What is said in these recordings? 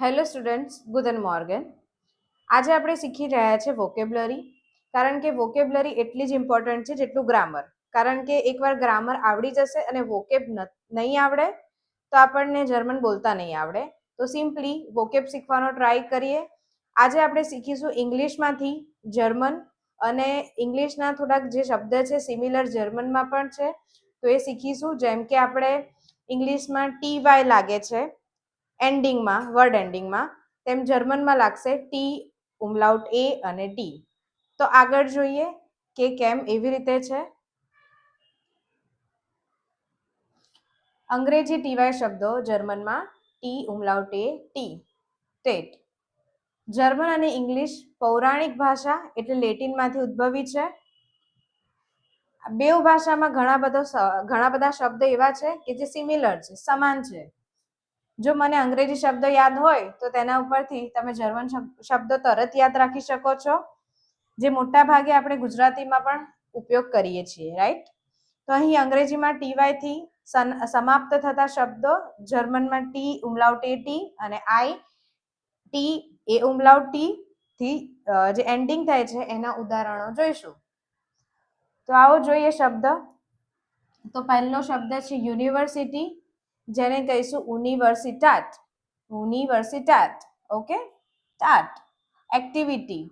Hello students, ગુડન Morgan. આજે આપણે શીખી રહ્યા છે વોકેબ્લરી. કારણ કે વોકેબ્લરી એટલી જ ઇમ્પોર્ટન્ટ છે જેટલું ગ્રામર. કારણ કે એકવાર ગ્રામર આવડી જશે અને વોકેબ નહીં આવડે તો આપણને જર્મન બોલતા નહીં આવડે. તો સિમ્પલી વોકેબ શીખવાનો ટ્રાય કરીએ. આજે આપણે શીખીશું ઇંગ્લિશમાંથી જર્મન, અને ઇંગ્લિશના થોડાક જે શબ્દ છે સિમિલર જર્મનમાં પણ છે, તો એ શીખીશું. જેમ કે આપણે ઇંગ્લિશમાં TY લાગે છે એન્ડિંગમાં, વર્ડ એન્ડિંગમાં, તેમ જર્મનમાં લાગશે ટી ઉમલાઉટ એ અને ટી. તો આગળ જોઈએ કે કેમ એવી રીતે છે. અંગ્રેજી ટીવાય શબ્દો જર્મનમાં ટી ઉમલાઉટ એ ટી, ટેટ. જર્મન અને ઇંગ્લિશ પૌરાણિક ભાષા એટલે લેટિનમાંથી ઉદ્ભવી છે. બેઉ ભાષામાં ઘણા બધા શબ્દ એવા છે કે જે સિમિલર છે, સમાન છે. જો મને અંગ્રેજી શબ્દ યાદ હોય તો તેના ઉપરથી તમે જર્મન શબ્દો તરત યાદ રાખી શકો છો, જે મોટા ભાગે આપણે ગુજરાતીમાં પણ ઉપયોગ કરીએ છીએ, રાઈટ? તો અહીં અંગ્રેજીમાં TY થી સમાપ્ત થતા શબ્દો જર્મનમાં ટી ઉમલાઉટ એ ટી અને આઈ ટી એ ઉમલાઉટ ટી થી જે એન્ડિંગ થાય છે એના ઉદાહરણો જોઈશું. તો આવો જોઈએ શબ્દ. તો પહેલો શબ્દ છે યુનિવર્સિટી, જેને કહીશું યુનિવર્સિટાટ. યુનિવર્સિટાટ, ઓકે? ટાટ. એક્ટિવિટી,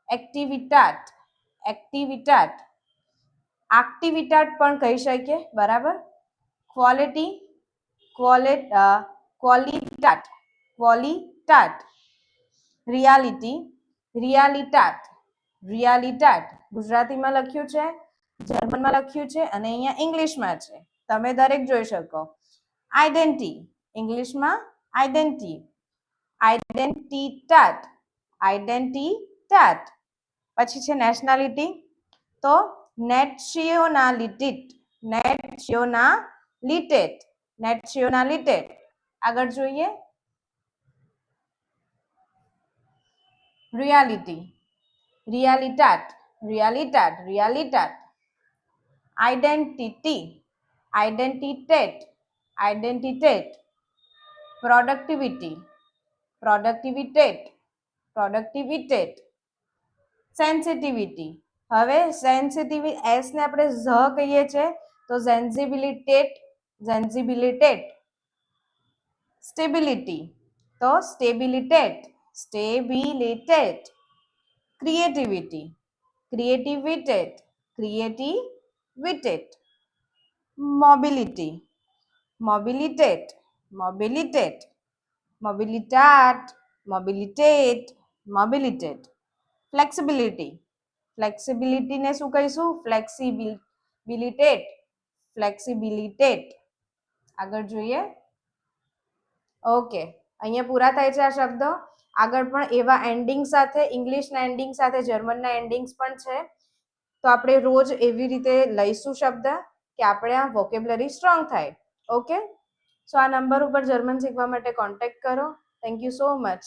એક્ટિવિટાટ, એક્ટિવિટાટ. એક્ટિવિટાટ પણ કહી શકીએ, બરાબર? ક્વોલિટી, ક્વોલિટાટ, ક્વોલિટાટ. રિયાલિટી, રિયાલિટાટ, રિયાલિટાટ. ગુજરાતીમાં લખ્યું છે, જર્મનમાં લખ્યું છે અને અહીંયા ઇંગ્લિશમાં છે. તમે દરેક જોઈ શકો. આઈડેન્ટિટી, ઇંગ્લિશમાં આઈડેન્ટિટી, આઈડેન્ટિટાટ, આઈડેન્ટિટાટ. પછી છે નેશનાલિટી, તો નેશનાલિટીટ, નેશનાલિટેટ, નેશનાલિટેટ. આગળ જોઈએ. રિયાલિટી, રિયાલિટાટ, રિયાલિટાટ, રિયાલિટાટ. આઈડેન્ટિટી, આઈડેન્ટિટેટ, આઈડેન્ટિટેટ. પ્રોડક્ટિવિટી, પ્રોડક્ટિવિટેટ, પ્રોડક્ટિવિટેટ. સેન્સિટિવિટી, હવે સેન્સિટિવિટી એસ ને આપણે ઝ કહીએ છીએ, તો સેન્સિબિલિટેટ, સેન્સિબિલિટેટ. સ્ટેબિલિટી, તો સ્ટેબિલિટેટ, સ્ટેબિલિટેટ. ક્રિએટિવિટી, ક્રિએટિવિટેટ, ક્રિએટિવિટેટ. મોબિલિટી, મોબિલિટેટ, મોબિલિટેટ, મોબિલિટાટ, મોબિલિટેટ, મોબિલિટેટ. ફ્લેક્સિબિલિટી, ફ્લેક્સિબિલિટીને શું કહીશું? ફ્લેક્સિબિલિટેટ, ફ્લેક્સિબિલિટેટ. આગળ જોઈએ. ઓકે, અહીંયા પૂરા થાય છે આ શબ્દો. આગળ પણ એવા એન્ડિંગ સાથે, ઇંગ્લિશના એન્ડિંગ સાથે જર્મનના એન્ડિંગ્સ પણ છે. તો આપણે રોજ એવી રીતે લઈશું શબ્દ કે આપણે આ વોકેબ્લરી સ્ટ્રોંગ થાય. ઓકે, સો આ નંબર ઉપર જર્મન શીખવા માટે કોન્ટેક્ટ કરો. Thank you so much.